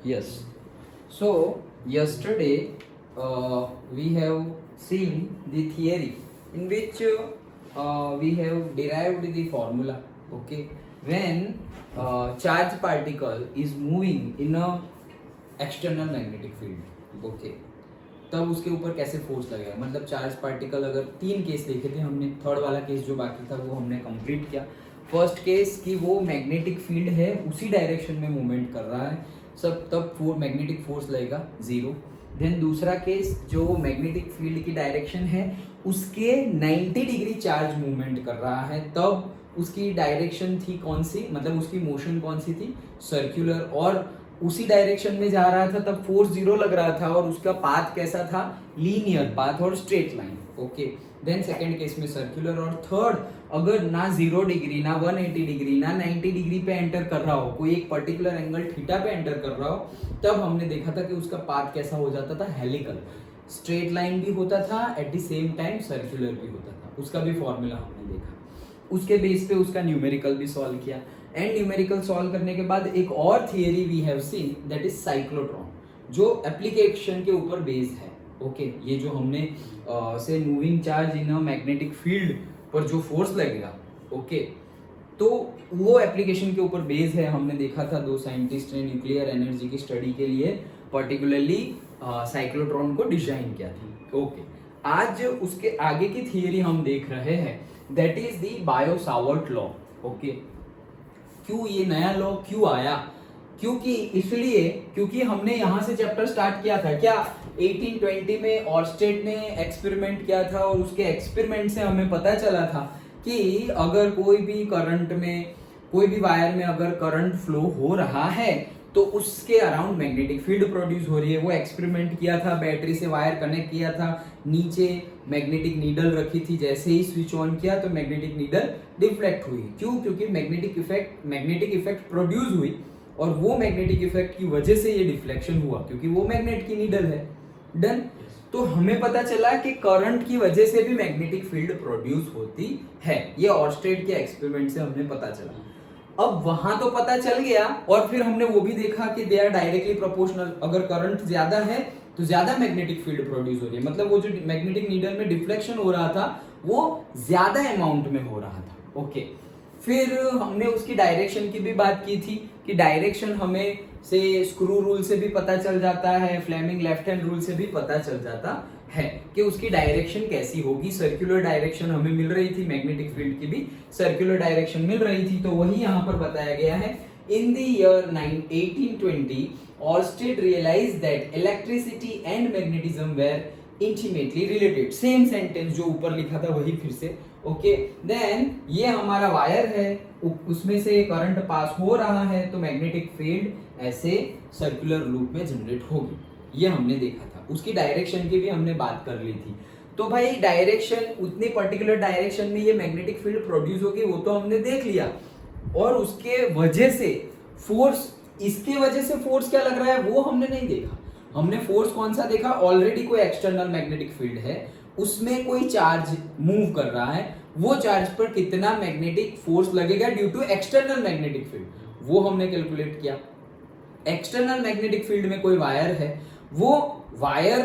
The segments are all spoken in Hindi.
Yes. So yesterday we have seen the theory in which we have derived the formula. Okay, when charge particle is moving in a external magnetic field. Okay, तब उसके ऊपर कैसे फोर्स लगेगा, मतलब चार्ज पार्टिकल, अगर तीन केस देखे थे हमने, थर्ड वाला केस जो बाकी था वो हमने कंप्लीट किया. फर्स्ट केस कि वो मैग्नेटिक फील्ड है उसी डायरेक्शन में मूवमेंट कर रहा है सब, तब मैग्नेटिक फोर्स लगेगा जीरो. देन दूसरा केस जो मैग्नेटिक फील्ड की डायरेक्शन है उसके 90 डिग्री चार्ज मूवमेंट कर रहा है, तब उसकी डायरेक्शन थी कौन सी, मतलब उसकी मोशन कौन सी थी, सर्कुलर, और उसी डायरेक्शन में जा रहा था तब फोर्स जीरो लग रहा था, और उसका पाथ कैसा था, लीनियर पाथ और straight line. Okay, then second case में सर्कुलर, और थर्ड अगर ना 0 डिग्री ना 180 डिग्री ना 90 डिग्री पे एंटर कर रहा हो, कोई एक पर्टिकुलर एंगल थीटा पे एंटर कर रहा हो, तब हमने देखा था कि उसका पाथ कैसा हो जाता था, हेलिकल, स्ट्रेट लाइन भी होता था, at the same time circular भी होता था. उसका भी फॉर्मूला हमने देखा, उसके बेस पे उसका न्यूमेरिकल भी सॉल्व किया. एंड न्यूमेरिकल सॉल्व करने के बाद एक और theory we have seen, that is cyclotron, जो एप्लीकेशन के ऊपर बेस्ड है. ओके, ये जो हमने से moving charge in a magnetic field पर जो फोर्स लगेगा, ओके, तो वो एप्लीकेशन के ऊपर बेस्ड है. हमने देखा था दो साइंटिस्ट ने न्यूक्लियर एनर्जी की स्टडी के लिए पर्टिकुलरली साइक्लोट्रॉन को डिजाइन किया था. ओके, आज उसके आगे की थियरी हम देख रहे हैं, that is the bio Savart law. Okay, क्यों ये नया लॉ क्यों आया, क्योंकि हमने यहाँ से चैप्टर स्टार्ट किया था क्या, 1820 में ऑर्स्टेड ने एक्सपेरिमेंट किया था, और उसके एक्सपेरिमेंट से हमें पता चला था कि अगर कोई भी करंट में, कोई भी वायर में अगर करंट फ्लो हो रहा है तो उसके अराउंड मैग्नेटिक फील्ड प्रोड्यूस हो रही है. वो एक्सपेरिमेंट किया था, बैटरी से वायर कनेक्ट किया था, नीचे मैग्नेटिक नीडल रखी थी, जैसे ही स्विच ऑन किया तो मैग्नेटिक नीडल डिफ्लेक्ट हुई. क्यों, क्योंकि मैग्नेटिक इफेक्ट प्रोड्यूस हुई, और वो मैग्नेटिक इफेक्ट की वजह से ये डिफ्लेक्शन हुआ, क्योंकि वो मैग्नेट की नीडल है. डन. तो हमें पता चला कि करंट की वजह से भी मैग्नेटिक फील्ड प्रोड्यूस होती है. ये ऑर्स्टेड के एक्सपेरिमेंट से हमने पता चला. अब वहां तो पता चल गया, और फिर हमने वो भी देखा कि दे आर डायरेक्टली प्रोपोर्शनल. अगर करंट ज्यादा है तो ज्यादा मैग्नेटिक फील्ड प्रोड्यूस हो रही है, मतलब वो जो मैग्नेटिक नीडल में डिफ्लेक्शन हो रहा था वो ज्यादा अमाउंट में हो रहा था. ओके, फिर हमने उसकी डायरेक्शन की भी बात की थी कि डायरेक्शन हमें से स्क्रू रूल से भी पता चल जाता है, फ्लेमिंग लेफ्ट हैंड रूल से भी पता चल जाता है कि उसकी डायरेक्शन कैसी होगी. सर्कुलर डायरेक्शन हमें मिल रही थी, मैग्नेटिक फील्ड की भी सर्कुलर डायरेक्शन मिल रही थी, तो वही यहाँ पर बताया गया है. In the year 1820 Oersted realised that electricity and magnetism were intimately related. Same sentence जो ऊपर लिखा था वही फिर से. ओके, देन ये हमारा वायर है, उसमें से करंट पास हो रहा है, तो मैग्नेटिक फील्ड ऐसे सर्कुलर लूप में जनरेट होगी. ये हमने देखा था. उसकी डायरेक्शन की भी हमने बात कर ली थी. तो भाई डायरेक्शन, उतनी पर्टिकुलर डायरेक्शन में ये मैग्नेटिक फील्ड प्रोड्यूस होगी वो तो हमने देख लिया, और उसके वजह से फोर्स, इसके वजह से फोर्स क्या लग रहा है वो हमने नहीं देखा. हमने फोर्स कौन सा देखा, ऑलरेडी कोई एक्सटर्नल मैग्नेटिक फील्ड है, उसमें कोई चार्ज मूव कर रहा है, वो चार्ज पर कितना मैग्नेटिक फोर्स लगेगा due to external magnetic field, वो हमने कैलकुलेट किया. एक्सटर्नल मैग्नेटिक फील्ड में कोई वायर है, वो वायर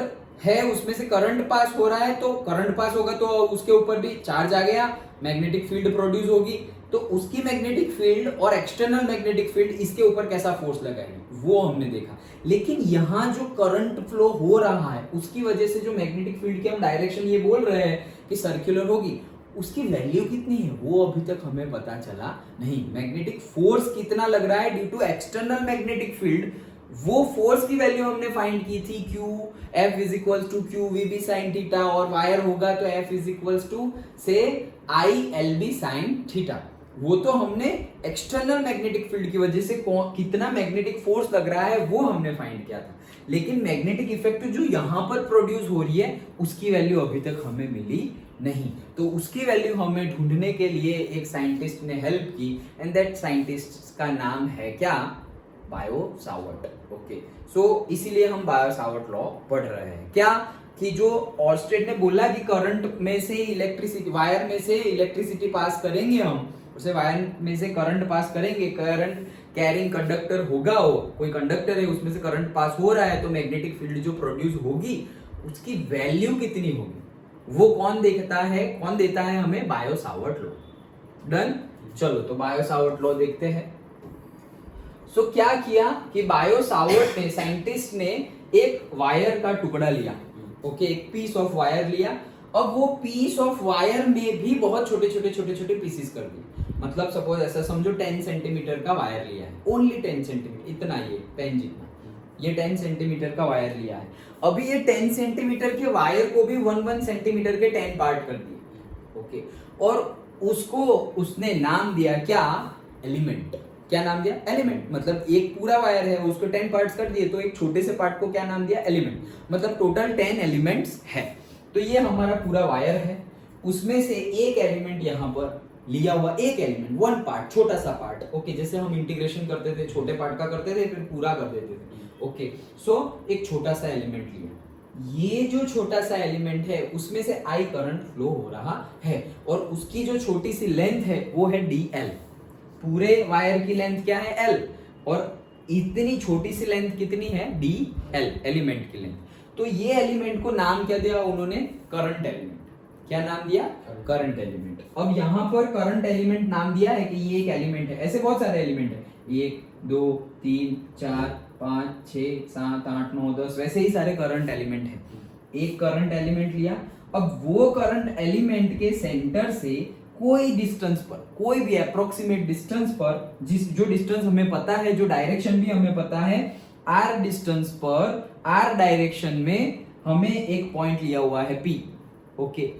है, उसमें से करंट पास हो रहा है, तो करंट पास होगा तो उसके ऊपर भी चार्ज आ गया, मैग्नेटिक फील्ड प्रोड्यूस होगी, तो उसकी मैग्नेटिक फील्ड और एक्सटर्नल मैग्नेटिक फील्ड इसके ऊपर कैसा फोर्स लगाएगी वो हमने देखा. लेकिन यहाँ जो करंट फ्लो हो रहा है उसकी वजह से जो मैग्नेटिक फील्ड की हम डायरेक्शन ये बोल रहे हैं कि सर्कुलर होगी, उसकी वैल्यू कितनी है वो अभी तक हमें पता चला नहीं. मैग्नेटिक फोर्स कितना लग रहा है due to external magnetic field, वो फोर्स की वैल्यू हमने फाइंड की थी, Q F is equal to Q V B sine theta, और वायर होगा तो F इज इक्वल टू से I L B sine theta. वो तो हमने एक्सटर्नल मैग्नेटिक फील्ड की वजह से कितना मैग्नेटिक फोर्स लग रहा है वो हमने फाइंड किया था. लेकिन मैग्नेटिक इफेक्ट जो यहाँ पर प्रोड्यूस हो रही है उसकी वैल्यू अभी तक हमें मिली नहीं. तो उसकी वैल्यू हमें ढूंढने के लिए एक साइंटिस्ट ने हेल्प की, एंड दैट साइंटिस्ट का नाम है क्या, बायो सावर्ट. ओके, सो इसीलिए हम बायो सावर्ट लॉ पढ़ रहे हैं. क्या कि जो ऑर्स्टेड ने बोला कि करंट में से इलेक्ट्रिसिटी, वायर में से इलेक्ट्रिसिटी पास करेंगे, हम उसे वायर में से करंट पास करेंगे, करंट कैरिंग कंडक्टर होगा, वो कोई कंडक्टर है उसमें से करंट पास हो रहा है, तो मैग्नेटिक फील्ड जो प्रोड्यूस होगी उसकी वैल्यू कितनी होगी वो कौन देता है हमें? Bio Savart law. डन। चलो तो बायो सावर्ट लॉ देखते हैं। सो क्या किया कि बायो सावर्ट ने, साइंटिस्ट ने एक वायर का टुकड़ा लिया, ओके, एक पीस ऑफ वायर लिया। अब वो पीस ऑफ वायर में भी बहुत छोटे छोटे पीसेस कर दिए। मतलब सपोज ऐसा समझो 10 सेंटीमीटर का वायर लिया है, ओनली 10 सेंटीमीटर, इतना, ये पेन जितना, ये 10 सेंटीमीटर का वायर लिया है। अभी ये 10 सेंटीमीटर के वायर को भी 1 सेंटीमीटर के 10 पार्ट कर दिए, ओके, और उसको उसने नाम दिया क्या? एलिमेंट। क्या नाम दिया? एलिमेंट। मतलब एक पूरा वायर है, उसको 10 पार्ट्स कर दिए, तो एक छोटे से पार्ट को क्या नाम दिया? एलिमेंट। मतलब टोटल 10 एलिमेंट्स है। तो ये हमारा पूरा वायर है, उसमें से एक एलिमेंट यहाँ पर लिया हुआ, एक एलिमेंट, वन पार्ट, छोटा सा पार्ट, ओके, जैसे हम इंटीग्रेशन करते थे, छोटे पार्ट का करते थे फिर पूरा कर देते थे, ओके। सो एक छोटा सा एलिमेंट लिया, ये जो छोटा सा एलिमेंट है उसमें से आई करंट फ्लो हो रहा है, और उसकी जो छोटी सी लेंथ है वो है DL। पूरे वायर की लेंथ क्या है? L, और इतनी छोटी सी लेंथ कितनी है? DL, एलिमेंट की लेंथ। तो ये एलिमेंट को नाम क्या दिया उन्होंने? Current element. क्या नाम दिया? Current element. अब यहां पर करंट एलिमेंट नाम दिया है कि ये एक एलिमेंट है, ऐसे बहुत सारे एलिमेंट है, 1 2 3 4 5 6 7 8 9 10, वैसे ही सारे करंट एलिमेंट है। एक करंट एलिमेंट लिया, अब वो करंट एलिमेंट के सेंटर से कोई डिस्टेंस पर, कोई भी अप्रोक्सीमेट डिस्टेंस पर, जो डिस्टेंस हमें पता है, जो डायरेक्शन भी हमें पता है, r डिस्टेंस पर, r डायरेक्शन में हमें एक पॉइंट लिया हुआ है P, ओके,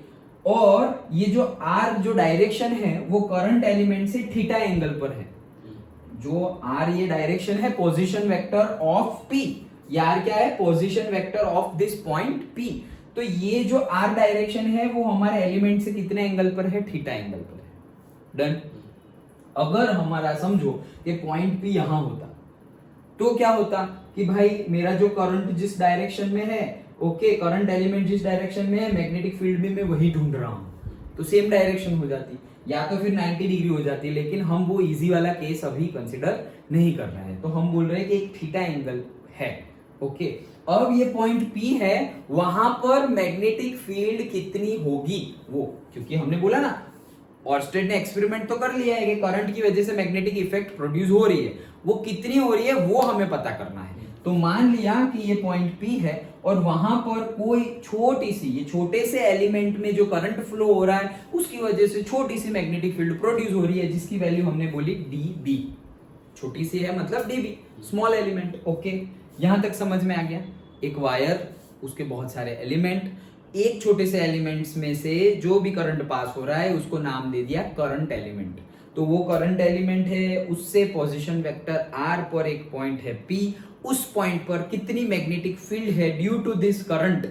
और ये जो r जो डायरेक्शन है वो करंट एलिमेंट से थीटा एंगल पर है। जो r ये डायरेक्शन है, पोजीशन वेक्टर ऑफ P, यार क्या है? Position vector of this point P। तो ये जो r डायरेक्शन है वो हमारे एलिमेंट से कितने एंगल पर है? थीटा एंगल पर है। डन। अगर हमारा समझो कि पॉइंट P यहां होता तो क्या होता कि भाई मेरा जो करंट जिस डायरेक्शन में है, ओके, करंट एलिमेंट जिस डायरेक्शन में है, मैग्नेटिक फील्ड में मैं वही ढूंढ रहा हूं, तो सेम डायरेक्शन हो जाती, या तो फिर 90 डिग्री हो जाती। लेकिन हम वो इजी वाला केस अभी कंसिडर नहीं कर रहे हैं, तो हम बोल रहे हैं कि एक थीटा एंगल है, ओके। अब ये पॉइंट P है, वहां पर मैग्नेटिक फील्ड कितनी होगी वो, क्योंकि हमने बोला ना, ऑर्स्टेड ने एक्सपेरिमेंट तो कर लिया है कि करंट की वजह से मैग्नेटिक इफेक्ट प्रोड्यूस हो रही है, वो कितनी हो रही है वो हमें पता करना है। तो मान लिया कि ये पॉइंट P है और वहां पर कोई छोटी सी, ये छोटे से एलिमेंट में जो करंट फ्लो हो रहा है उसकी वजह से छोटी सी मैग्नेटिक फील्ड प्रोड्यूस हो रही है, जिसकी वैल्यू हमने बोली dB। छोटी सी है मतलब dB, स्मॉल एलिमेंट, ओके। यहां तक समझ में आ गया? एक वायर, उसके बहुत सारे एलिमेंट, एक छोटे से एलिमेंट्स में से जो भी करंट पास हो रहा है उसको नाम दे दिया करंट एलिमेंट। तो वो करंट एलिमेंट है, उससे पोजीशन वेक्टर r पर एक पॉइंट है P, उस पॉइंट पर कितनी मैग्नेटिक फील्ड है due to this current.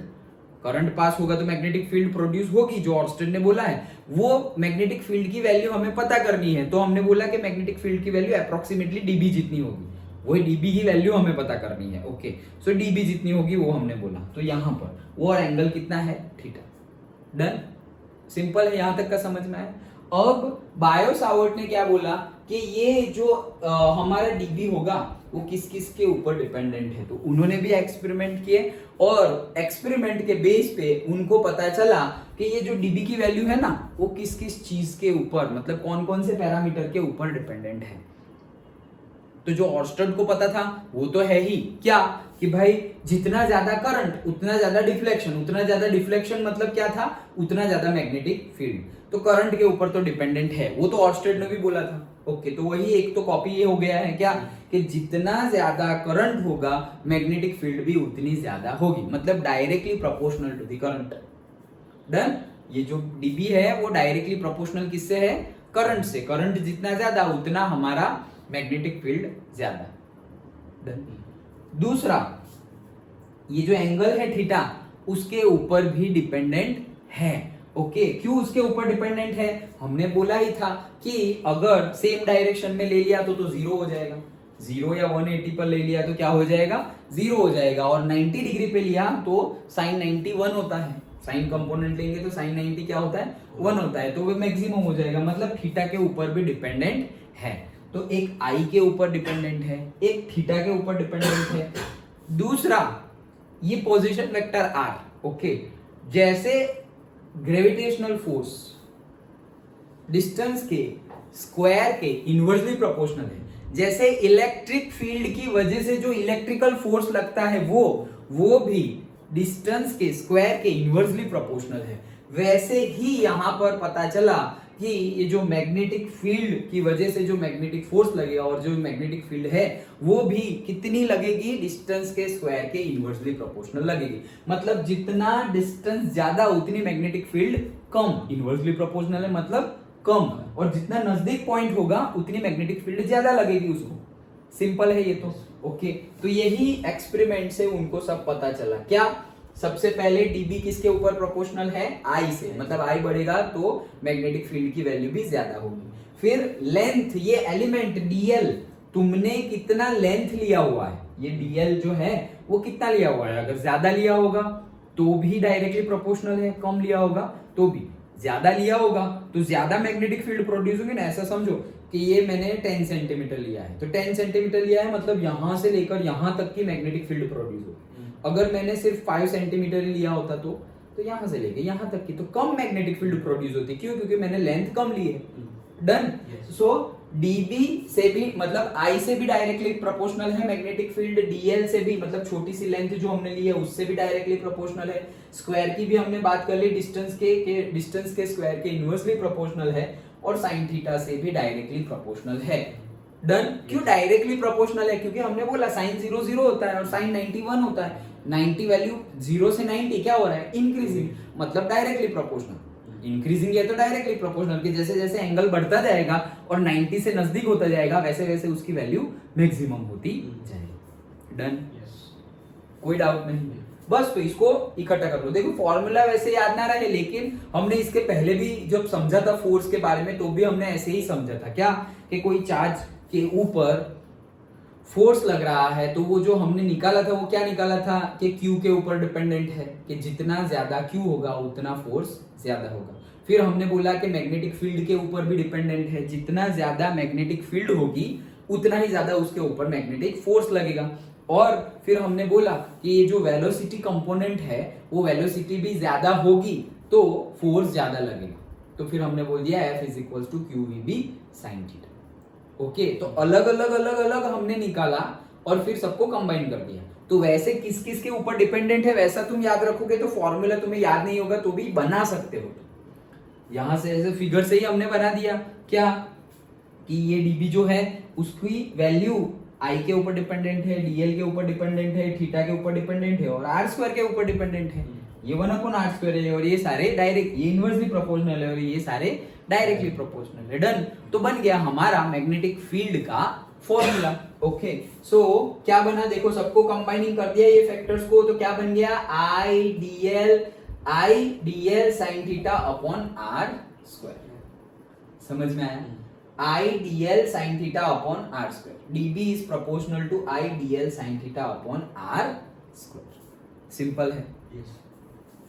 Current pass होगा तो मैग्नेटिक फील्ड प्रोड्यूस होगी, जो ऑर्स्टेड ने बोला है। वो मैग्नेटिक फील्ड की वैल्यू हमें पता करनी है, तो हमने बोला कि मैग्नेटिक फील्ड की वैल्यू अप्रोक्सीमेटली dB जितनी होगी, वही dB की वैल्यू हमें पता करनी है, ओके। सो dB जितनी होगी वो हमने बोला, तो यहां पर वो एंगल कितना है? थीटा। डन। सिंपल है, यहां तक का समझ में आया? अब बायो सावर्ट ने क्या बोला कि ये जो हमारा dB होगा वो किस किस के ऊपर डिपेंडेंट है। तो उन्होंने भी एक्सपेरिमेंट किए और एक्सपेरिमेंट के बेस पे उनको पता चला कि ये जो dB की वैल्यू है ना वो किस किस चीज के ऊपर, मतलब कौन कौन से पैरामीटर के ऊपर डिपेंडेंट है। तो जो ऑर्स्टेड को पता था वो तो है ही, क्या कि भाई जितना ज्यादा करंट उतना ज्यादा डिफ्लेक्शन, उतना ज्यादा डिफ्लेक्शन मतलब क्या था? उतना ज्यादा मैग्नेटिक फील्ड। तो करंट के ऊपर तो डिपेंडेंट है, वो तो ऑर्स्टेड ने भी बोला था, ओके। तो वही एक तो कॉपी ये हो गया है क्या कि जितना ज्यादा करंट होगा मैग्नेटिक फील्ड भी उतनी ज्यादा होगी, मतलब directly proportional to the current. Done. ये जो dB है वो डायरेक्टली प्रोपोर्शनल किससे है? करंट से। करंट जितना ज्यादा उतना हमारा मैग्नेटिक फील्ड ज्यादा। डन। दूसरा, ये जो एंगल है थीटा उसके ऊपर भी डिपेंडेंट है, ओके। क्यों उसके ऊपर डिपेंडेंट है? हमने बोला ही था कि अगर सेम डायरेक्शन में ले लिया तो जीरो हो जाएगा, 0 या 180 पर ले लिया तो क्या हो जाएगा? 0 हो जाएगा, और 90 डिग्री पे लिया तो sin 90 1 होता है, साइन कंपोनेंट लेंगे तो sin 90 क्या होता है? 1 होता है, तो वो मैक्सिमम हो जाएगा, मतलब थीटा के ऊपर भी डिपेंडेंट है। तो एक आई के ऊपर डिपेंडेंट है, एक थीटा के ऊपर डिपेंडेंट है, दूसरा ये पोजीशन वेक्टर आर, ओके। जैसे ग्रेविटेशनल फोर्स डिस्टेंस के स्क्वायर के इनवर्सली प्रोपोर्शनल है, जैसे इलेक्ट्रिक फील्ड की वजह से जो इलेक्ट्रिकल फोर्स लगता है वो भी डिस्टेंस के स्क्वायर के इनवर्सली प्रोपोर्शनल है, वैसे ही यहां पर पता चला कि ये जो मैग्नेटिक फील्ड की वजह से जो मैग्नेटिक फोर्स लगेगा और जो मैग्नेटिक फील्ड है वो भी कितनी लगेगी, डिस्टेंस के स्क्वायर के इनवर्सली प्रोपोर्शनल लगेगी। मतलब जितना डिस्टेंस ज्यादा उतनी मैग्नेटिक फील्ड कम, इनवर्सली प्रोपोर्शनल है मतलब कम, और जितना नजदीक पॉइंट होगा उतनी मैग्नेटिक फील्ड ज्यादा लगेगी उसको। सिंपल है ये तो, ओके। तो यही एक्सपेरिमेंट से उनको सब पता चला। क्या? सबसे पहले dB किसके ऊपर प्रोपोर्शनल है? I से, मतलब I बढ़ेगा तो मैग्नेटिक फील्ड की वैल्यू भी ज्यादा होगी। फिर लेंथ, ये एलिमेंट dl तुमने कितना लेंथ लिया हुआ है, ये dl जो है वो कितना लिया हुआ है, अगर ज्यादा लिया होगा तो भी डायरेक्टली प्रोपोर्शनल है, कम लिया होगा तो भी। ज्यादा लिया होगा तो ज्यादा मैग्नेटिक फील्ड प्रोड्यूस होगी ना। ऐसा समझो कि ये मैंने 10 सेंटीमीटर लिया है, तो 10 सेंटीमीटर लिया है मतलब यहां से लेकर यहां तक की मैग्नेटिक फील्ड प्रोड्यूस होगी। अगर मैंने सिर्फ 5 सेंटीमीटर लिया होता तो यहां से लेके यहां तक की तो कम मैग्नेटिक फील्ड प्रोड्यूस होती। क्यों? क्योंकि मैंने लेंथ कम ली है। डन। सो dB से भी मतलब I से भी डायरेक्टली प्रोपोर्शनल है मैग्नेटिक फील्ड, dl से भी मतलब छोटी सी लेंथ जो हमने ली है उससे भी डायरेक्टली प्रोपोर्शनल है। स्क्वायर की भी हमने बात कर ली, डिस्टेंस के स्क्वायर के इनवर्सली प्रोपोर्शनल है, और sin थीटा से भी डायरेक्टली प्रोपोर्शनल है। डन। क्यों डायरेक्टली प्रोपोर्शनल है? क्योंकि हमने बोला sin 0 0 होता है और sin 91 होता है। 90 वैल्यू 0 से 90 क्या हो रहा है? इंक्रीजिंग, मतलब डायरेक्टली प्रोपोर्शनल। इंक्रीजिंग है तो डायरेक्टली प्रोपोर्शनल, कि जैसे जैसे एंगल बढ़ता जाएगा और 90 से नजदीक होता जाएगा वैसे वैसे उसकी वैल्यू मैक्सिमम होती जाएगी। डन। कोई डाउट नहीं। बस तो इसको इकट्ठा कर लो। देखो फॉर्मूला वैसे याद ना रहे, लेकिन हमने इसके पहले भी जब समझा था फोर्स के बारे में तो भी हमने ऐसे ही समझा था। क्या? कि कोई चार्ज के ऊपर फोर्स लग रहा है तो वो जो हमने निकाला था वो क्या निकाला था कि Q के ऊपर डिपेंडेंट है, कि जितना ज्यादा Q होगा उतना फोर्स ज्यादा होगा। फिर हमने बोला कि मैग्नेटिक फील्ड के ऊपर भी डिपेंडेंट है, जितना ज्यादा मैग्नेटिक फील्ड होगी उतना ही ज्यादा उसके ऊपर मैग्नेटिक फोर्स लगेगा। और फिर हमने बोला कि ये जो वेलोसिटी कंपोनेंट है वो वेलोसिटी भी ज्यादा होगी तो फोर्स ज्यादा लगेगा। तो फिर हमने बोल दिया F is equal to QVB sin theta. Okay, तो अलग अलग हमने निकाला और फिर सबको कंबाइन कर दिया। तो वैसे किस किस के ऊपर डिपेंडेंट है वैसा तुम याद रखोगे तो फॉर्मूला तुम्हें याद नहीं होगा तो भी बना सकते हो। यहां से ऐसे फिगर से ही हमने बना दिया क्या कि ये dB जो है उसकी वैल्यू I के ऊपर डिपेंडेंट है, dl के ऊपर डिपेंडेंट है, थीटा के ऊपर डिपेंडेंट है और r स्क्वायर के ऊपर डिपेंडेंट है। ये 1/r स्क्वायर है और ये सारे डायरेक्ट, ये इनवर्सली प्रोपोर्शनल है और ये सारे डायरेक्टली प्रोपोर्शनल है। डन। तो बन गया हमारा मैग्नेटिक फील्ड का फॉर्मूला। ओके, सो क्या बना देखो, सबको कंबाइनिंग कर दिया ये फैक्टर्स को, तो क्या बन गया I dl sin theta upon r square. समझ में आया? I dl sin theta upon r square. dB is proportional to I dl sin theta upon r square. Simple है।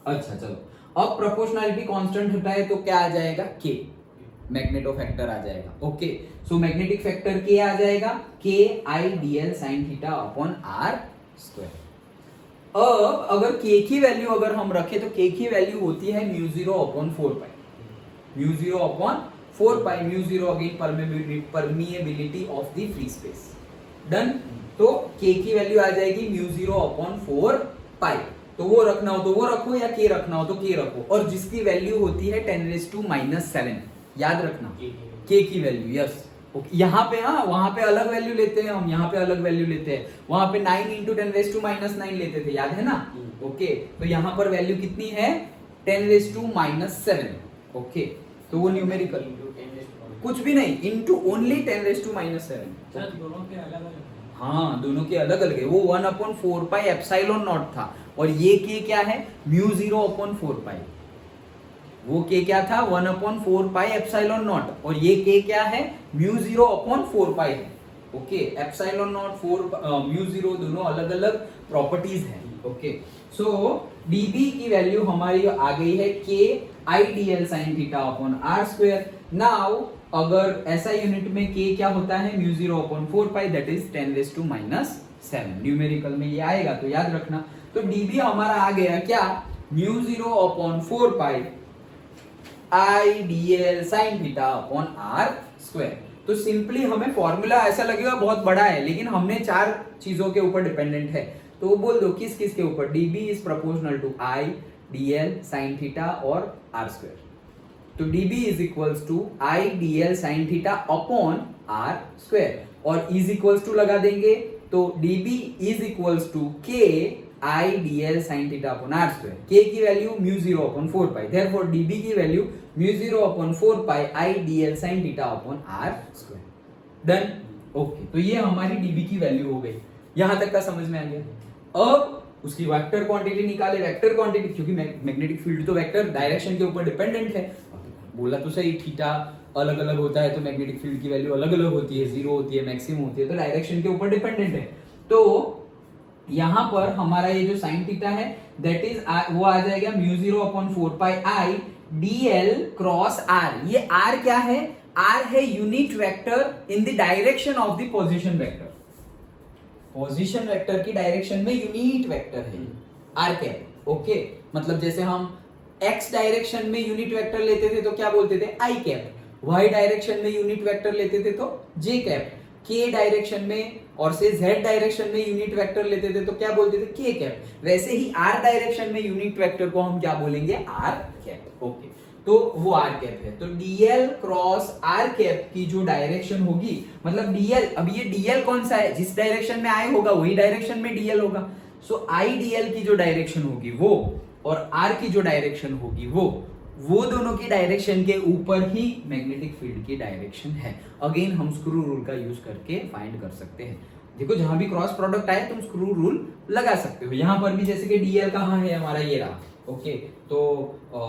अच्छा चलो, अब प्रोपोर्शनलिटी कांस्टेंट होता है तो क्या आ जाएगा? K, मैग्नेटो फैक्टर आ जाएगा। Okay, so magnetic factor K आ जाएगा, K I dl sin theta upon r square. अब अगर K की वैल्यू अगर हम रखें तो K की वैल्यू होती है mu 0 upon 4 pi. Mu 0 upon 4 pi, mu 0 again permeability of the free space. Done. तो K की वैल्यू आ जाएगी म्यू 0 अपॉन 4 पाई। तो वो रखना हो तो वो रखो या K रखना हो तो K रखो, और जिसकी वैल्यू होती है 10⁻⁷ याद रखना K की वैल्यू। यस, यहाँ पे हाँ, वहां पे अलग वैल्यू लेते हैं हम, यहाँ पे अलग वैल्यू लेते हैं। वहां पे 9 × 10⁻⁹ लेते थे, याद है ना? ओके, तो यहाँ पर वैल्यू कितनी है? 10⁻⁷। ओके, तो वो न्यूमेरिकल कुछ भी नहीं, इनटू ओनली 10⁻⁷। दोनों के अलग अलग। हाँ, दोनों के अलग अलग है। वो 1/4 पाई एप्सिलॉन नॉट था और ये K क्या है? म्यू 0 अपॉन 4 पाई। वो K क्या था? 1/4 पाई एप्सिलॉन नॉट, और ये K क्या है? म्यू 0 अपॉन 4 पाई है। ओके, एप्सिलॉन नॉट 4 म्यू 0 दोनों अलग अलग प्रॉपर्टीज हैं। ओके, सो dB की वैल्यू हमारी आ गई है K I dl sin theta upon r square. Now अगर ऐसा यूनिट में k क्या होता है, म्यू 0/4 दैट इज 10⁻⁻⁷ न्यूमेरिकल में ये आएगा तो याद रखना। तो dB हमारा आ गया क्या, mu 0/4 I dl sin theta upon r square. तो सिंपली हमें फॉर्मूला ऐसा लगेगा बहुत बड़ा है, लेकिन हमने 4 चीजों के ऊपर डिपेंडेंट है, तो वो बोल दो किस किस के ऊपर, dB is proportional to I dl sin theta और r स्क्वायर। तो dB is equals to I dl sin theta upon r square, और इज इक्वल्स टू लगा देंगे तो dB is equals to k I dl sin theta upon r square. k की वैल्यू म्यू 0/4 देयरफॉर dB की value mu 0/4 I dl sin theta upon r square. Done, okay. तो ये हमारी dB की वैल्यू हो गई, यहां तक का समझ में आ गया। अब उसकी वेक्टर क्वांटिटी निकाले, वेक्टर क्वांटिटी क्योंकि मैग्नेटिक फील्ड तो वेक्टर डायरेक्शन के ऊपर डिपेंडेंट है, बोला तो सही थीटा अलग अलग होता है तो मैग्नेटिक फील्ड की वैल्यू अलग अलग होती है, 0 होती है, मैक्सिमम होती है, तो डायरेक्शन के ऊपर डिपेंडेंट है। तो यहां पर हमारा ये जो साइन थीटा है दैट इज वो आ जाएगा mu 0/4 I dl cross r। ये r क्या है, r है unit vector in the direction of the position vector. Position vector की डायरेक्शन में यूनिट वेक्टर है r कैप। ओके, मतलब जैसे हम x डायरेक्शन में यूनिट वेक्टर लेते थे तो क्या बोलते थे, i कैप। y डायरेक्शन में यूनिट वेक्टर लेते थे तो j कैप। k डायरेक्शन में और से z डायरेक्शन में यूनिट वेक्टर लेते थे तो क्या बोलते थे, k कैप। वैसे ही r डायरेक्शन में यूनिट वेक्टर को हम क्या बोलेंगे, r कैप। ओके, तो वो r कैप है। तो dl क्रॉस r कैप की जो डायरेक्शन होगी, मतलब dl, अब ये dl कौन सा है, जिस डायरेक्शन में i होगा वही डायरेक्शन में dl होगा। सो i dl की जो डायरेक्शन होगी वो, और r की जो डायरेक्शन होगी वो दोनों की डायरेक्शन के ऊपर ही मैग्नेटिक फील्ड की डायरेक्शन है। अगेन हम स्क्रू रूल का यूज करके फाइंड कर सकते हैं। देखो जहां भी क्रॉस प्रोडक्ट आए तुम स्क्रू रूल लगा सकते हो। यहां पर भी जैसे कि dl कहां है हमारा, ये रहा। ओके, तो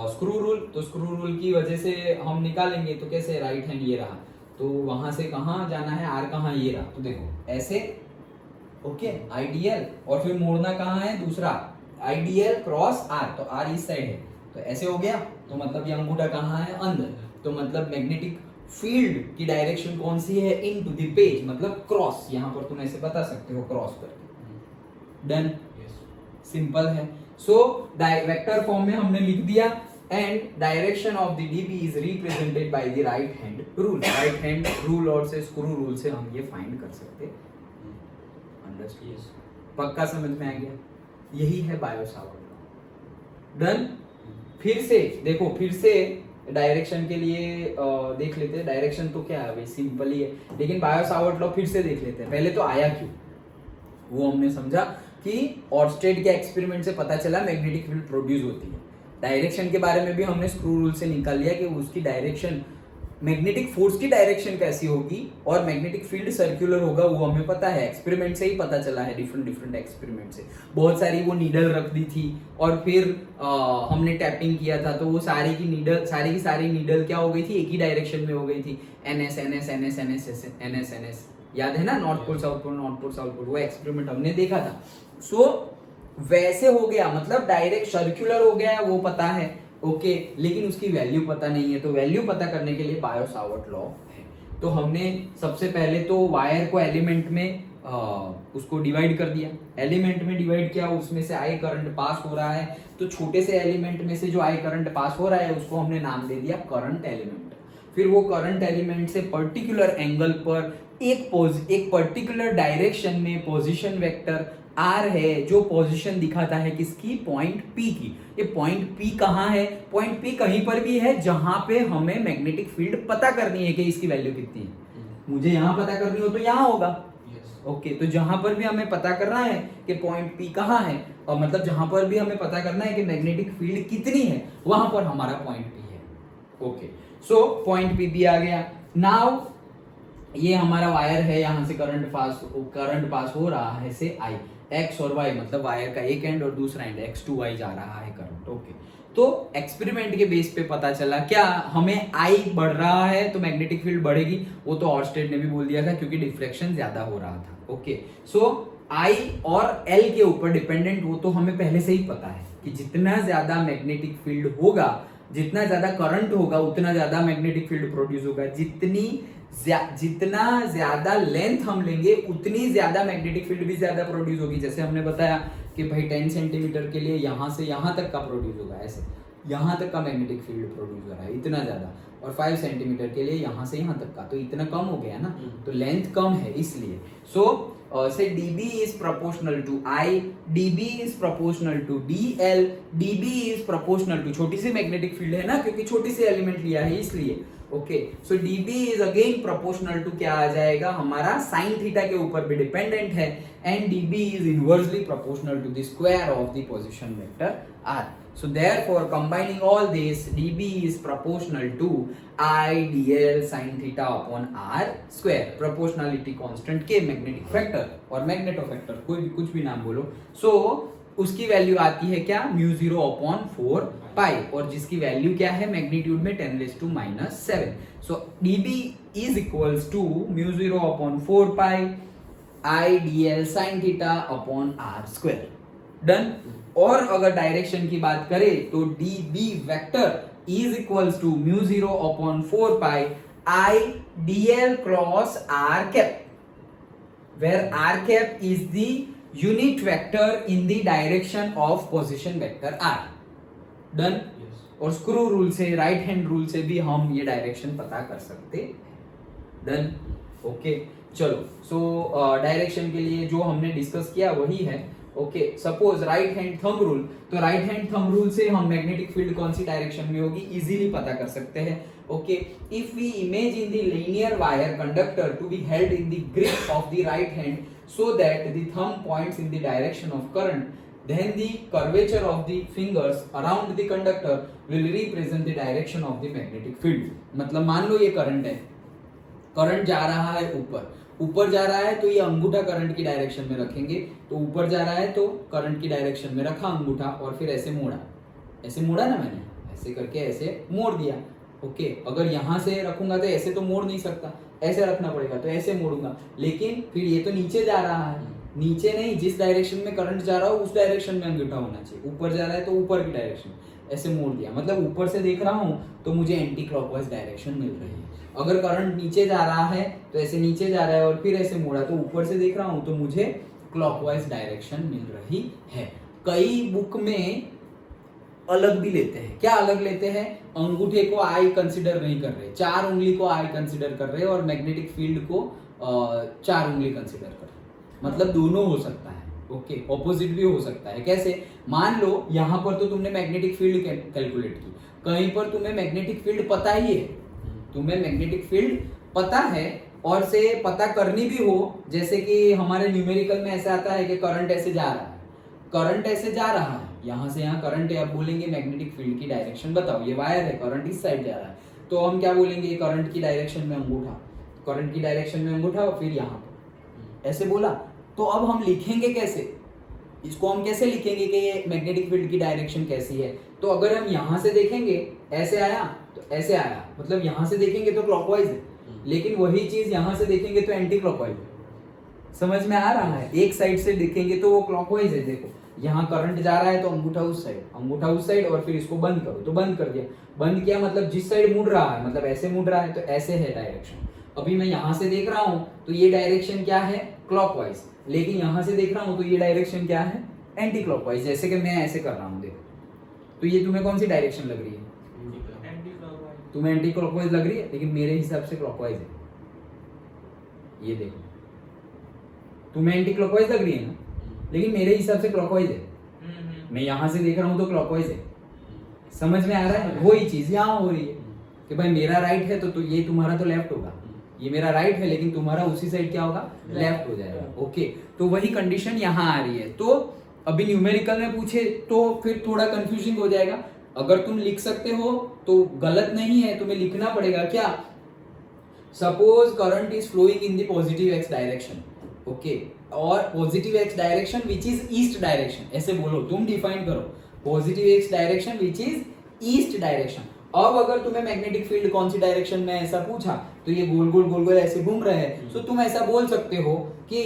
स्क्रू रूल की वजह से हम निकालेंगे तो कैसे, राइट हैंड ये रहा, तो वहां से कहां जाना है, r कहां, ये रहा। तो देखो ऐसे, ओके, आईडीएल, और फिर मोड़ना कहां है, दूसरा आईडीएल क्रॉस r, तो r इस साइड है, तो ऐसे हो गया। तो मतलब ये अंगूठा कहां है, अंदर, तो मतलब मैग्नेटिक फील्ड की डायरेक्शन कौन सी है, इनटू द पेज, मतलब क्रॉस। यहां पर तुम ऐसे बता सकते हो क्रॉस करके। डन, सिंपल है। सो वेक्टर फॉर्म में हमने लिख दिया, and direction of the dB is represented by the right hand rule. Right hand rule और से स्क्रू रूल से हम ये फाइंड कर सकते हैं। अंडरस्टूड, पक्का समझ में आ गया। यही है बायो-सावर्ट लॉ। डन। फिर से देखो, फिर से डायरेक्शन के लिए देख लेते हैं। डायरेक्शन तो क्या है भाई, सिंपल ही है, लेकिन बायो-सावर्ट लॉ फिर से देख लेते हैं। पहले तो आया क्यों, वो हमने समझा कि ऑर्स्टेड के एक्सपेरिमेंट से पता चला मैग्नेटिक फील्ड प्रोड्यूस होती है। डायरेक्शन के बारे में भी हमने स्क्रू रूल से निकाल लिया कि उसकी डायरेक्शन, मैग्नेटिक फोर्स की डायरेक्शन कैसी होगी और मैग्नेटिक फील्ड सर्कुलर होगा, वो हमें पता है, एक्सपेरिमेंट से ही पता चला है। डिफरेंट एक्सपेरिमेंट से बहुत सारी वो नीडल रख दी थी, और फिर हमने टैपिंग किया था, तो वो सारी की सारी नीडल क्या हो गई थी, एक ही डायरेक्शन में हो गई थी। NS NS NS NS NS NS, याद है ना, north pole south pole, north pole south pole, वो एक्सपेरिमेंट हमने देखा था। सो वैसे हो गया, मतलब डायरेक्ट सर्कुलर हो गया है, वो पता है। ओके, लेकिन उसकी वैल्यू पता नहीं है, तो वैल्यू पता करने के लिए बायो-सावर्ट लॉ है। तो हमने सबसे पहले तो वायर को एलिमेंट में उसको डिवाइड कर दिया, एलिमेंट में डिवाइड किया, उसमें से आई करंट पास हो रहा है, तो छोटे से एलिमेंट में से जो आई करंट पास हो रहा है उसको हमने नाम दे दिया करंट एलिमेंट। फिर वो करंट एलिमेंट से पर्टिकुलर एंगल पर एक पर्टिकुलर डायरेक्शन में पोजीशन वेक्टर r है, जो पोजीशन दिखाता है किसकी, पॉइंट p की। ये पॉइंट p कहाँ है, पॉइंट p कहीं पर भी है जहां पे हमें मैग्नेटिक फील्ड पता करनी है कि इसकी वैल्यू कितनी है। मुझे यहाँ पता करनी हो तो यहाँ होगा। ओके, तो जहां पर भी हमें पता करना है कि पॉइंट p कहाँ है, और मतलब जहां पर भी हमें पता करना है कि मैग्नेटिक फील्ड कितनी है, वहां पर हमारा पॉइंट p है। ओके, सो पॉइंट p भी आ गया। नाउ ये हमारा वायर है, यहाँ से करंट पास हो रहा है से I, x और y, मतलब वायर का एक एंड और दूसरा एंड x to y जा रहा है करंट। ओके, तो एक्सपेरिमेंट के बेस पे पता चला क्या, हमें I बढ़ रहा है तो मैग्नेटिक फील्ड बढ़ेगी। वो तो ऑर्स्टेड ने भी बोल दिया था क्योंकि डिफ्लेक्शन ज्यादा हो रहा था। ओके, सो I और L के ऊपर डिपेंडेंट, वो तो हमें पहले से ही पता है कि जितना ज्यादा मैग्नेटिक फील्ड होगा जितना ज्यादा करंट होगा उतना ज्यादा मैग्नेटिक फील्ड प्रोड्यूस होगा, जितना ज्यादा लेंथ हम लेंगे उतनी ज्यादा मैग्नेटिक फील्ड भी ज्यादा प्रोड्यूस होगी। जैसे हमने बताया कि भाई 10 सेंटीमीटर के लिए यहां से यहां तक का प्रोड्यूस होगा, ऐसे यहां तक का मैग्नेटिक फील्ड प्रोड्यूस हो रहा है इतना ज्यादा, और 5 सेंटीमीटर के लिए यहां से यहां तक का, तो इतना कम हो गया ना, तो लेंथ कम है इसलिए। सो say dB is proportional to I, dB is proportional to dl, dB is proportional to, छोटी सी मैग्नेटिक फील्ड है ना क्योंकि छोटी सी एलिमेंट लिया है इसलिए। Okay, so dB is again proportional to क्या आ जाएगा हमारा sin थीटा के ऊपर भी डिपेंडेंट है, and dB is inversely proportional to the square of the position vector r. So therefore combining all this, dB is proportional to I dl sin theta upon r square, proportionality constant के मैग्नेटिक फैक्टर और मैग्नेटोफैक्टर कोई भी कुछ भी नाम बोलो। So उसकी वैल्यू आती है क्या, म्यू 0/4 पाई, और जिसकी वैल्यू क्या है मैग्नीट्यूड में 10⁻⁻⁷। So dB is equals to mu 0/4 pi I dl sin theta upon r square। Done. और अगर डायरेक्शन की बात करें तो dB vector is equals to mu 0/4 pi I dl cross r cap, where r cap is the unit vector in the direction of position vector r। Done. और स्क्रू रूल से, राइट हैंड रूल से भी हम ये डायरेक्शन पता कर सकते। डन। ओके, चलो। सो डायरेक्शन के लिए जो हमने डिस्कस किया वही है। Okay, suppose right hand thumb rule, तो राइट हैंड थंब रूल से हम मैग्नेटिक फील्ड कौन सी डायरेक्शन में होगी इजीली पता कर सकते हैं। Okay, if we imagine the linear wire conductor to be held in the grip of the right hand so that the thumb points in the direction of current, then the curvature of the fingers around the conductor will represent the direction of the magnetic field। मतलब मान लो ये करंट है, करंट जा रहा है ऊपर जा रहा है, तो ये अंगूठा करंट की डायरेक्शन में रखेंगे, तो ऊपर जा रहा है तो करंट की डायरेक्शन में रखा अंगूठा और फिर ऐसे मोड़ा ना मैंने, ऐसे करके ऐसे मोड़ दिया। ओके, अगर यहां से रखूंगा तो ऐसे तो मोड़ नहीं सकता, ऐसे रखना पड़ेगा, तो ऐसे मोड़ूंगा, लेकिन फिर ये तो नीचे जा रहा है, नीचे नहीं, जिस डायरेक्शन में करंट जा रहा हो उस डायरेक्शन में अंगूठा होना चाहिए, ऊपर जा रहा है तो ऊपर की डायरेक्शन, ऐसे मोड़ दिया, मतलब ऊपर से देख रहा हूं तो मुझे एंटी क्लॉकवाइज डायरेक्शन मिल रही है। अगर करंट नीचे जा रहा है तो ऐसे नीचे जा रहा है और फिर ऐसे मोड़ा, तो ऊपर से देख रहा हूं तो मुझे क्लॉकवाइज डायरेक्शन मिल रही है। कई बुक में अलग भी लेते हैं, क्या अलग लेते हैं, अंगूठे को आई कंसिडर नहीं कर रहे, 4 उंगली को आई कंसिडर कर रहे और मैग्नेटिक फील्ड को 4 उंगली कंसिडर कर रहे, मतलब दोनों हो सकता है। ओके, ऑपोजिट भी हो सकता है। कैसे, मान लो यहां पर तो तुमने मैग्नेटिक फील्ड कैलकुलेट की, कहीं पर तुम्हें मैग्नेटिक फील्ड पता ही है, तुम्हें मैग्नेटिक फील्ड पता है और से पता करनी भी हो, जैसे कि हमारे न्यूमेरिकल में ऐसा आता है कि करंट ऐसे जा रहा है, करंट ऐसे जा रहा है, यहां से यहां करंट है, अब बोलेंगे मैग्नेटिक फील्ड की डायरेक्शन बताओ, ये वायर है, करंट इस साइड जा रहा है, तो हम क्या बोलेंगे, करंट की डायरेक्शन में अंगूठा, करंट की डायरेक्शन में अंगूठा और फिर यहाँ पर ऐसे बोला। तो अब हम लिखेंगे कैसे, इसको हम कैसे लिखेंगे कि ये मैग्नेटिक फील्ड की डायरेक्शन कैसी है, तो अगर हम यहां से देखेंगे ऐसे आया तो ऐसे आया, मतलब यहां से देखेंगे तो क्लॉकवाइज है, लेकिन वही चीज यहां से देखेंगे तो एंटी क्लॉकवाइज है। समझ में आ रहा है, एक साइड से देखेंगे तो वो क्लॉकवाइज है, देखो यहाँ करंट जा रहा है तो अंगूठा उस साइड और फिर इसको बंद करो, तो बंद कर दिया, बंद किया मतलब जिस साइड मुड़ रहा है, मतलब ऐसे मुड़ रहा है तो ऐसे है डायरेक्शन। अभी मैं यहाँ से देख रहा हूँ तो ये डायरेक्शन क्या है, क्लॉकवाइज, लेकिन यहाँ से देख रहा हूँ तो ये डायरेक्शन क्या है, एंटी क्लॉकवाइज। जैसे कि मैं ऐसे कर रहा हूँ, देखो, तो ये तुम्हें कौन सी डायरेक्शन लग रही है, तुम्हें एंटी क्लॉकवाइज लग रही है, लेकिन मेरे हिसाब से क्लॉकवाइज है। ये देखो, तुम्हें एंटी क्लॉकवाइज लग रही है ना, लेकिन मेरे हिसाब से क्लॉकवाइज है, मैं यहां से देख रहा हूं तो क्लॉकवाइज है। समझ में आ रहा है, वही चीज यहां हो रही है कि भाई मेरा राइट है तो ये तुम्हारा तो लेफ्ट होगा, ये मेरा राइट है लेकिन तुम्हारा उसी साइड क्या होगा, लेफ्ट हो जाएगा। ओके, तो वही कंडीशन यहाँ आ रही है। तो अभी न्यूमेरिकल में पूछे तो फिर थोड़ा कंफ्यूजिंग हो जाएगा, अगर तुम लिख सकते हो तो गलत नहीं है, तुम्हें लिखना पड़ेगा क्या, suppose current is flowing in the positive X direction, okay, और positive X direction which is east direction, ऐसे बोलो, तुम डिफाइन करो positive X direction which is east direction. अब अगर तुम्हें मैग्नेटिक फील्ड कौन सी डायरेक्शन में ऐसा पूछा तो ये गोल गोल ऐसे घूम रहे हैं, तो तुम ऐसा बोल सकते हो कि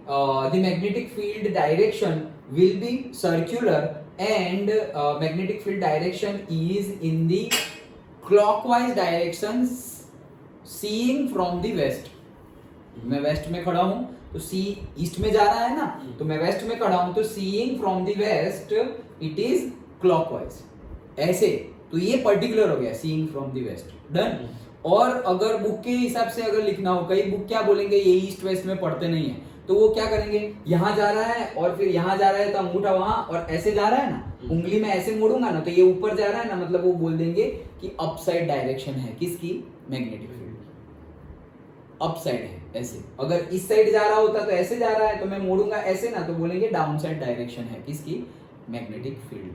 the magnetic field direction will be circular and magnetic field direction is in the clockwise direction seeing from the west. मैं वेस्ट में खड़ा हूं तो सी ईस्ट में जा रहा है ना, तो मैं वेस्ट में खड़ा हूं तो seeing from the west it is clockwise, ऐसे। तो ये पर्टिकुलर हो गया seeing from the west, done. और अगर बुक के हिसाब से अगर लिखना हो, कई बुक क्या बोलेंगे ये ईस्ट वेस्ट में पढ़ते नहीं है, तो वो क्या करेंगे, यहाँ जा रहा है और फिर यहाँ जा रहा है तो अंगूठा वहां और ऐसे जा रहा है ना, उंगली में ऐसे मोड़ूंगा ना तो ये ऊपर जा रहा है ना, मतलब वो बोल देंगे कि अपसाइड डायरेक्शन है किसकी, मैग्नेटिक फील्ड अपसाइड है ऐसे। अगर इस साइड जा रहा होता तो ऐसे जा रहा है तो मैं मोड़ूंगा ऐसे ना, तो बोलेंगे डाउन साइड डायरेक्शन है किसकी, मैग्नेटिक फील्ड,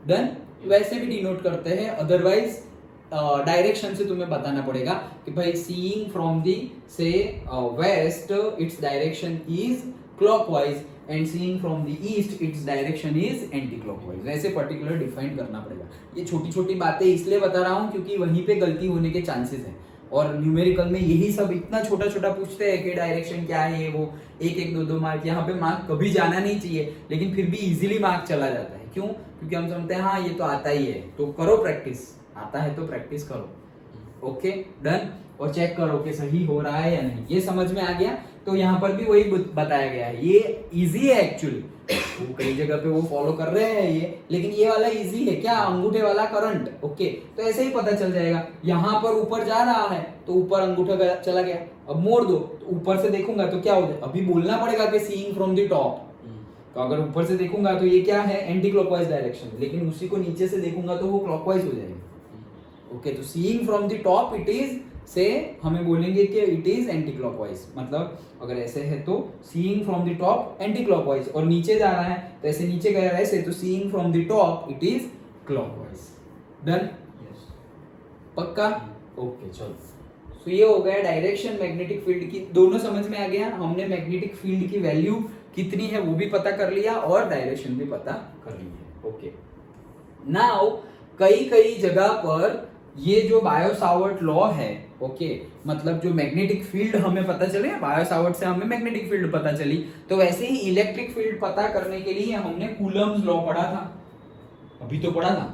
डन। वैसे भी डिनोट करते हैं, अदरवाइज डायरेक्शन से तुम्हें बताना पड़ेगा कि भाई सीइंग फ्रॉम दी से west its direction is clockwise and seeing from the east its direction is anticlockwise, ऐसे पर्टिकुलर डिफाइन करना पड़ेगा। ये छोटी छोटी बातें इसलिए बता रहा हूं क्योंकि वहीं पे गलती होने के चांसेस है, और न्यूमेरिकल में यही सब इतना छोटा छोटा पूछते हैं कि डायरेक्शन क्या है, वो एक एक दो दो मार्क, यहाँ पे मार्क कभी जाना नहीं चाहिए, लेकिन फिर भी इजीली मार्क चला जाता है। क्यों? क्योंकि हम समझते हैं हाँ ये तो आता ही है, तो करो प्रैक्टिस, आता है तो प्रैक्टिस करो। ओके डन, और चेक करो कि सही हो रहा है या नहीं। ये समझ में आ गया? तो यहाँ पर भी वही बताया गया है, ये इजी है एक्चुअली, वो कई जगह पे वो फॉलो कर रहे हैं ये, लेकिन ये वाला इजी है क्या, अंगूठे वाला करंट। ओके, तो ऐसे ही पता चल जाएगा, यहाँ पर ऊपर जा रहा है तो ऊपर अंगूठा चला गया, अब मोड़ दो तो ऊपर से देखूंगा तो क्या हो जाए, अभी बोलना पड़ेगा कि सीइंग फ्रॉम द टॉप, तो अगर ऊपर से देखूंगा तो ये क्या है, एंटी क्लॉकवाइज डायरेक्शन, लेकिन उसी को नीचे से देखूंगा तो वो क्लॉकवाइज हो जाएगी। ओके, तो seeing from the top it is से हमें बोलेंगे कि इट इज एंटी क्लॉकवाइज, मतलब अगर ऐसे है तो seeing from the top anti clockwise, और नीचे जा रहा है तो ऐसे नीचे गया ऐसे, तो seeing from the top it is clockwise, done. पक्का? ओके चलो, तो ये हो गया डायरेक्शन मैग्नेटिक फील्ड की, दोनों समझ में आ गया। हमने मैग्नेटिक फील्ड की वैल्यू कितनी है वो भी पता कर लिया और डायरेक्शन भी पता कर लिया। ओके, नाउ कई जगह पर ये जो बायो सावर्ट लॉ है, ओके, मतलब जो मैग्नेटिक फील्ड हमें पता चले, बायो सावर्ट से हमें मैग्नेटिक फील्ड पता चली, तो वैसे ही इलेक्ट्रिक फील्ड पता करने के लिए हमने कूलम्स लॉ पढ़ा था, अभी तो पढ़ा था,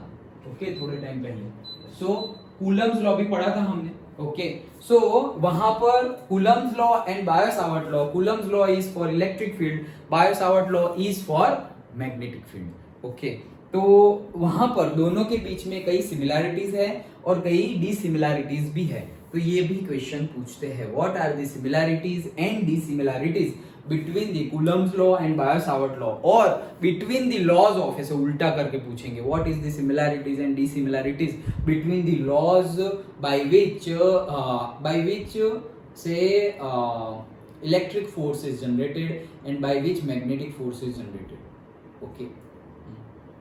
ओके, थोड़े टाइम पहले। सो कूलम्स लॉ भी पढ़ा था हमने, ओके। सो वहां पर Coulomb's law and Biot Savart law, Coulomb's law is for electric field, bio Savart law is for magnetic field. Okay, तो वहां पर दोनों के बीच में कई सिमिलैरिटीज है और कई डिसिमिलैरिटीज भी है, तो ये भी क्वेश्चन पूछते हैं, what are the similarities and dissimilarities between the Coulomb's law and Biot Savart law, और बिटवीन द लॉज ऑफ, ऐसे उल्टा करके पूछेंगे, what is the similarities and dissimilarities between the laws by which से electric force is generated and by which magnetic force is generated. Okay,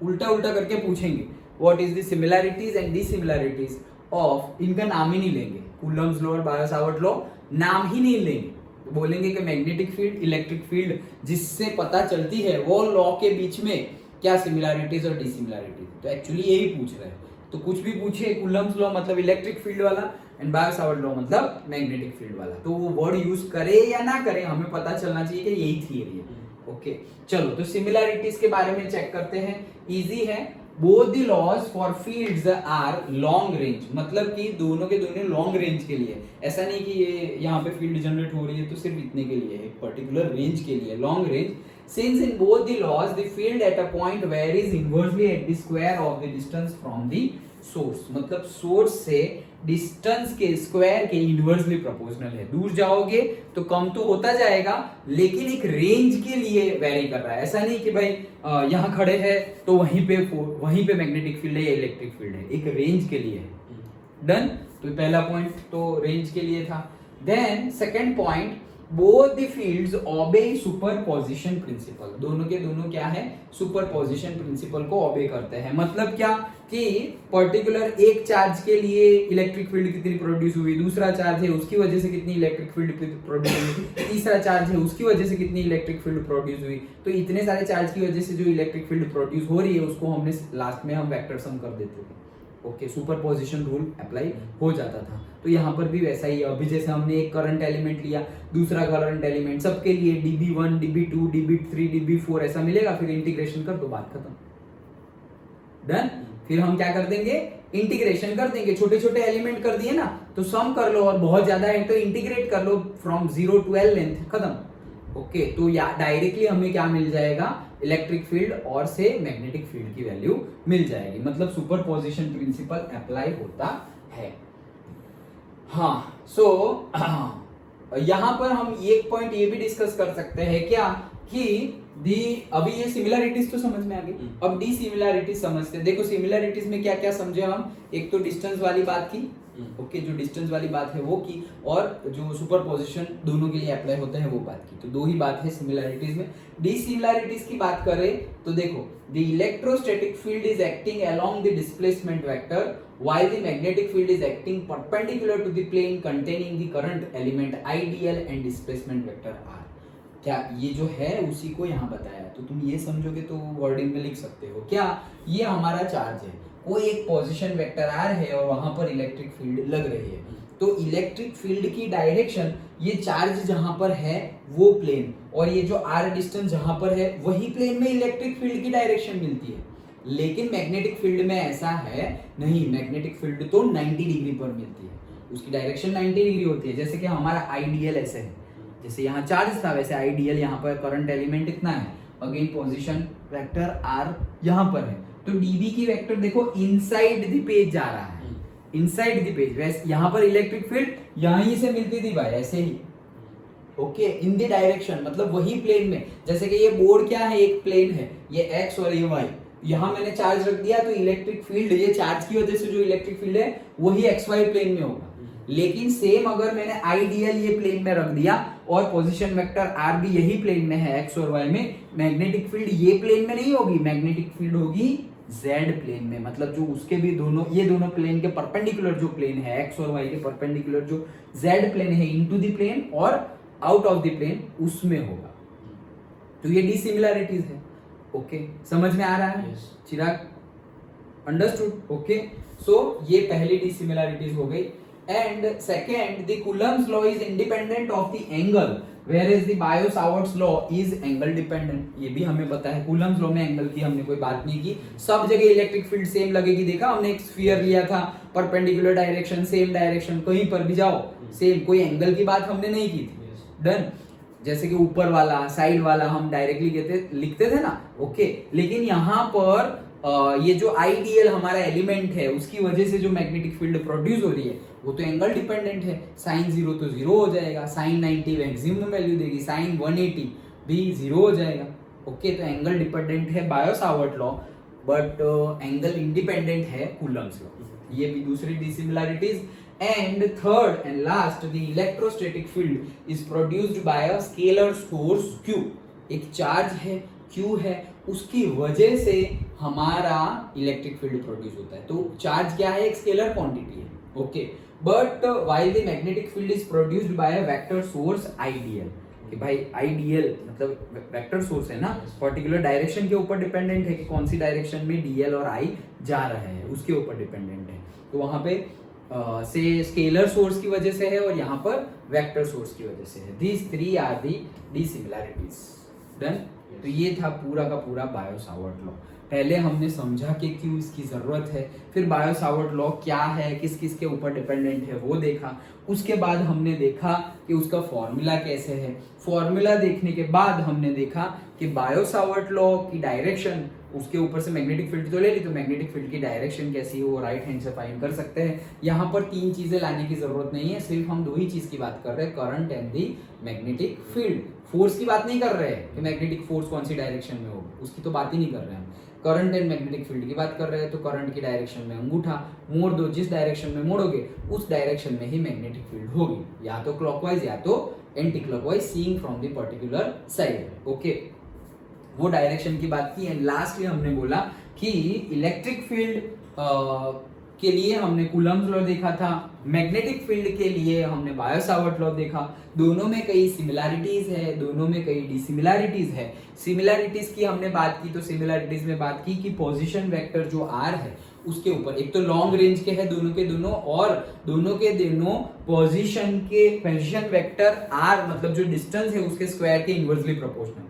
उल्टा उल्टा करके पूछेंगे, what is the similarities and dissimilarities of, इनका नाम ही नहीं लेंगे, कूलम्स लॉ और बायो सावर्ट लॉ नाम ही नहीं लेंगे, बोलेंगे कि मैग्नेटिक फील्ड, इलेक्ट्रिक फील्ड जिससे पता चलती है वो लॉ के बीच में क्या सिमिलैरिटीज और डिसिमिलैरिटीज, तो एक्चुअली यही पूछ रहे हैं। तो कुछ भी पूछे, कूलम्स लॉ मतलब इलेक्ट्रिक फील्ड वाला एंड बायो सावर्ट लॉ मतलब मैग्नेटिक फील्ड वाला, तो वो वर्ड यूज करे या ना करे हमें पता चलना चाहिए कि यही थियरी है। ओके, चलो तो सिमिलैरिटीज के बारे में चेक करते हैं, इजी है। Both the laws for fields are long range, मतलब कि दोनों के दोनों लॉन्ग रेंज के लिए, ऐसा नहीं कि ये यहाँ पे फील्ड जनरेट हो रही है तो सिर्फ इतने के लिए, एक पर्टिकुलर रेंज के लिए, long range. Since in both the laws the field at a point varies inversely at the square of the distance from the source, मतलब सोर्स से डिस्टेंस के स्क्वायर के इनवर्सली प्रोपोर्शनल है, दूर जाओगे तो कम तो होता जाएगा लेकिन एक रेंज के लिए वेरी कर रहा है, ऐसा नहीं कि भाई यहाँ खड़े हैं तो वहीं पे मैग्नेटिक फील्ड है या इलेक्ट्रिक फील्ड है, एक रेंज के लिए है। डन, तो पहला पॉइंट तो रेंज के लिए था। Then second point, both the fields obey superposition principle, दोनों के दोनों क्या है, सुपरपोजिशन प्रिंसिपल को ओबे करते हैं। मतलब क्या कि पर्टिकुलर एक चार्ज के लिए इलेक्ट्रिक फील्ड कितनी प्रोड्यूस हुई, दूसरा चार्ज है उसकी वजह से कितनी इलेक्ट्रिक फील्ड प्रोड्यूस हुई, तीसरा चार्ज है उसकी वजह से कितनी इलेक्ट्रिक फील्ड प्रोड्यूस हुई, तो इतने सारे चार्ज की वजह से जो इलेक्ट्रिक फील्ड प्रोड्यूस हो रही है उसको हमने लास्ट में हम वेक्टर सम कर देते थे। ओके, सुपरपोजिशन रूल अप्लाई हो जाता था, तो यहाँ पर भी वैसा ही है। अभी जैसे हमने एक करंट एलिमेंट लिया, दूसरा करंट एलिमेंट, सबके लिए dB1 dB2 dB3 dB4 ऐसा मिलेगा, फिर इंटीग्रेशन कर दो, बात खत्म। डन। फिर हम क्या कर देंगे, इंटीग्रेशन कर देंगे, छोटे छोटे एलिमेंट कर दिए ना तो सम कर लो, और बहुत ज्यादा है तो इंटीग्रेट कर लो फ्रॉम 0 to L लेंथ, खत्म। ओके, तो या डायरेक्टली हमें क्या मिल जाएगा, इलेक्ट्रिक फील्ड और से मैग्नेटिक फील्ड की वैल्यू मिल जाएगी, मतलब सुपरपोजिशन प्रिंसिपल अप्लाई होता है। हाँ, सो यहां पर हम एक पॉइंट ये भी डिस्कस कर सकते हैं क्या कि दी, अभी ये सिमिलरिटीज तो समझ में आ गई, अब डी सिमिलरिटीज समझते हैं। देखो सिमिलरिटीज में क्या क्या समझे हम, एक तो डिस्टेंस वाली बात की, ओके, जो डिस्टेंस वाली बात है वो की, और जो सुपरपोजिशन दोनों के लिए अप्लाई होता है वो बात की, तो दो ही बात है सिमिलरिटीज में। डी सिमिलरिटीज की बात करें तो देखो, the electrostatic field is acting along the displacement vector while the magnetic field is acting perpendicular to the plane containing the current element IDL and displacement vector R। क्या ये जो है उसी को यहाँ बताया, तो तुम ये समझोगे तो वर्डिंग में लिख सकते हो क्या, ये हमारा चार्ज है, कोई एक पोजीशन वेक्टर R है और वहां पर इलेक्ट्रिक फील्ड लग रही है, तो इलेक्ट्रिक फील्ड की डायरेक्शन, ये चार्ज जहां पर है वो प्लेन, और ये जो R डिस्टेंस जहां पर है वही प्लेन में इलेक्ट्रिक फील्ड की डायरेक्शन मिलती है। लेकिन मैग्नेटिक फील्ड में ऐसा है नहीं, मैग्नेटिक फील्ड तो 90 डिग्री पर मिलती है, उसकी डायरेक्शन 90 डिग्री होती है। जैसे कि हमारा आइडियल ऐसे है, जैसे यहाँ चार्ज था वैसे आइडियल यहाँ पर करंट एलिमेंट इतना है, अगेन पोजीशन वेक्टर आर यहाँ पर है, तो डीबी की वेक्टर देखो इनसाइड द पेज जा रहा है, इनसाइड द पेज, वैसे यहाँ पर इलेक्ट्रिक फील्ड यहीं से मिलती थी भाई, ऐसे ही, ओके, इन द डायरेक्शन, मतलब वही प्लेन में। जैसे कि ये बोर्ड क्या है, एक प्लेन है, ये एक्स और ये वाई, यहां मैंने चार्ज रख दिया तो इलेक्ट्रिक फील्ड, ये चार्ज की वजह से जो इलेक्ट्रिक फील्ड है वही एक्स वाई प्लेन में होगा। लेकिन सेम अगर मैंने आइडियल ये प्लेन में रख दिया और पोजीशन वेक्टर आर भी यही प्लेन में है एक्स और वाई में, मैग्नेटिक फील्ड ये प्लेन में नहीं होगी, मैग्नेटिक फील्ड होगी जेड प्लेन में, मतलब जो उसके भी दोनों, ये दोनों प्लेन के परपेंडिकुलर जो प्लेन है एक्स और वाई के परपेंडिकुलर जो जेड प्लेन है, इनटू द प्लेन और आउट ऑफ द प्लेन, उसमें होगा। तो ये डिसिमिलरिटीज है। ओके, समझ में आ रहा है चिराग, अंडरस्टूड? ओके, सो ये पहली डिसिमिलरिटीज हो गई। And second, the Coulomb's law is independent of the angle whereas the Biot-Savart's law is angle dependent। ये भी हमें पता है, कूलम्स लॉ में एंगल की हमने कोई बात नहीं की, सब जगह इलेक्ट्रिक फील्ड सेम लगेगी। देखा हमने एक स्फीयर लिया था, परपेंडिकुलर डायरेक्शन, सेम डायरेक्शन, कहीं पर भी जाओ सेम, कोई एंगल की बात हमने नहीं की थी। डन। जैसे कि ऊपर वाला, साइड वाला हम डायरेक्टली लिखते थे ना, ओके। लेकिन यहाँ पर ये जो आइडियल हमारा एलिमेंट है उसकी वजह से जो मैग्नेटिक फील्ड प्रोड्यूस हो रही है वो तो एंगल डिपेंडेंट है। साइन 0 तो 0 हो जाएगा, साइन 90 मैक्सिमम वैल्यू देगी, साइन 180 भी 0 हो जाएगा। ओके, तो एंगल डिपेंडेंट है Biot-Savart law, but angle independent है कूलम्स लॉ। ये भी दूसरी dissimilarities. And third and last, the electrostatic field is produced by a scalar source Q। एक चार्ज है Q है, उसकी वजह से हमारा इलेक्ट्रिक फील्ड प्रोड्यूस होता है। तो चार्ज क्या है, एक स्केलर क्वांटिटी है। Okay, but while the magnetic field is produced by a vector source ideal। कि भाई आइडियल मतलब वेक्टर सोर्स है ना, पर्टिकुलर डायरेक्शन के ऊपर डिपेंडेंट है कि कौन सी डायरेक्शन में डीएल और आई जा रहे हैं, उसके ऊपर डिपेंडेंट है। तो वहां पे से स्केलर सोर्स की वजह से है और यहाँ पर वेक्टर सोर्स की वजह से है। These three are the dissimilarities. Done. तो ये था पूरा का पूरा बायो-सावर्ट लॉ। पहले हमने समझा कि क्यों इसकी जरूरत है, फिर बायो-सावर्ट लॉ क्या है, किस किस के ऊपर डिपेंडेंट है वो देखा, उसके बाद हमने देखा कि उसका फॉर्मूला कैसे है, फॉर्मूला देखने के बाद हमने देखा कि बायो-सावर्ट लॉ की डायरेक्शन, उसके ऊपर से मैग्नेटिक फील्ड तो ले ली, तो मैग्नेटिक फील्ड की डायरेक्शन कैसी हो राइट हैंड से फाइंड कर सकते हैं। यहाँ पर तीन चीजें लाने की जरूरत नहीं है, सिर्फ हम दो ही चीज की बात कर रहे हैं, current and the magnetic field. Force की बात नहीं कर रहे हैं कि मैग्नेटिक फोर्स कौन सी डायरेक्शन में होगी, उसकी तो बात ही नहीं कर रहे हैं हम। करंट एंड मैग्नेटिक फील्ड की बात कर रहे हैं, तो करंट की डायरेक्शन में अंगूठा मोड़ दो, जिस डायरेक्शन में मोड़ोगे उस डायरेक्शन में ही मैग्नेटिक फील्ड होगी, या तो क्लॉकवाइज या तो anti clockwise, seeing from the particular side. Okay, वो डायरेक्शन की बात की। एंड लास्टली हमने बोला कि इलेक्ट्रिक फील्ड के लिए हमने कूलम्स लॉ देखा था, मैग्नेटिक फील्ड के लिए हमने बायो-सावर्ट लॉ देखा। दोनों में कई सिमिलरिटीज है, दोनों में कई डिसिमिलरिटीज है। सिमिलरिटीज की हमने बात की, तो सिमिलरिटीज में बात की कि पोजीशन वेक्टर जो आर है उसके ऊपर, एक तो लॉन्ग रेंज के है दोनों के दोनों, और दोनों के दोनों पोजीशन वेक्टर आर मतलब जो डिस्टेंस है उसके स्क्वायर के इनवर्सली प्रोपोर्शनल।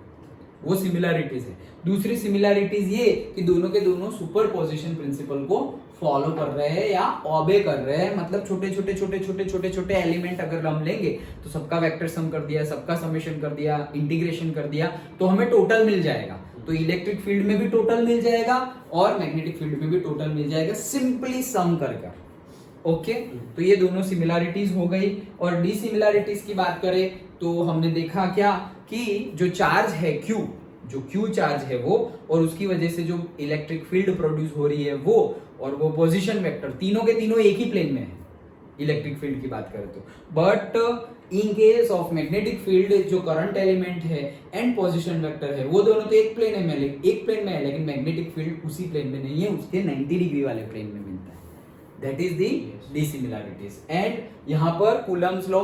वो सिमिलरिटीज है। दूसरी सिमिलरिटीज ये कि दोनों के दोनों सुपरपोजिशन प्रिंसिपल को फॉलो कर रहे हैं या ऑबे कर रहे हैं, मतलब छोटे छोटे एलिमेंट अगर हम लेंगे तो सबका वेक्टर सम कर दिया, सबका समेशन कर दिया, इंटीग्रेशन कर दिया तो हमें टोटल मिल जाएगा। तो इलेक्ट्रिक फील्ड में भी टोटल मिल जाएगा और मैग्नेटिक फील्ड में भी टोटल मिल जाएगा, सिंपली सम कर कर। ओके, तो ये दोनों सिमिलरिटीज हो गई। और डिसिमिलरिटीज की बात करें तो हमने देखा क्या कि जो चार्ज है Q, जो Q चार्ज है वो, और उसकी वजह से जो इलेक्ट्रिक फील्ड प्रोड्यूस हो रही है वो, और वो पोजीशन वेक्टर, तीनों के तीनों एक ही प्लेन में है इलेक्ट्रिक फील्ड की बात करें तो। But in case of magnetic field जो करंट एलिमेंट है एंड पोजीशन वेक्टर है वो दोनों तो एक प्लेन में है, लेकिन मैग्नेटिक फील्ड उसी प्लेन में नहीं है, उसके 90 डिग्री वाले प्लेन में मिलता है। That is the dissimilarities. And यहाँ पर कूलम्स लॉ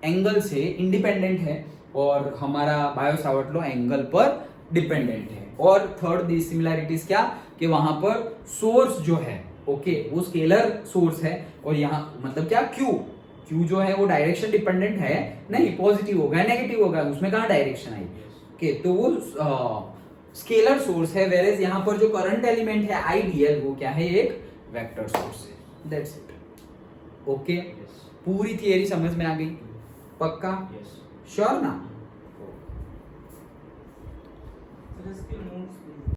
एंगल से इंडिपेंडेंट है और हमारा बायो सावर्ट लॉ एंगल पर डिपेंडेंट है। और थर्ड डिसिमिलरिटीज क्या कि वहां पर सोर्स जो है वो स्केलर सोर्स है, और यहाँ मतलब क्या क्यू जो है वो डायरेक्शन डिपेंडेंट है नहीं, पॉजिटिव होगा नेगेटिव होगा, उसमें कहाँ डायरेक्शन आई। तो वो स्केलर सोर्स है, वेरेज यहाँ पर जो करंट एलिमेंट है आईडीएल वो क्या है, एक वेक्टर सोर्स है। That's it. ओके, पूरी थियरी समझ में आ गई? पक्का? श्योर ना?